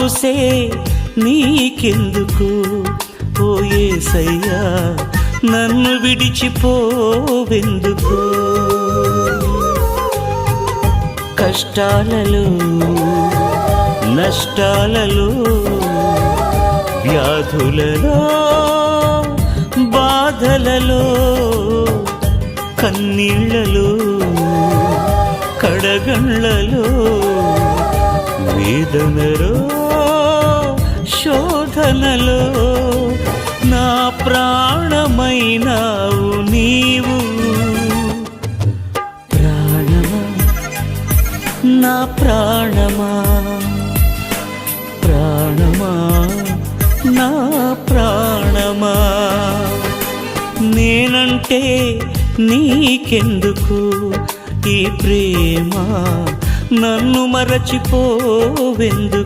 మనసే నీకెందుకు ఓ యేసయ్యా నన్ను విడిచిపోవెందుకు కష్టాలలో నష్టాలలో వ్యాధులలో బాధలలో కన్నీళ్లలో కడగండ్లలో వేదనలో శోధనలో నా ప్రాణమైనావు నీవు ప్రాణమా నా ప్రాణమా ప్రాణమా నా ప్రాణమా నేనంటే నీకెందుకు ఈ ప్రేమ నన్ను మరచిపోవెందుకు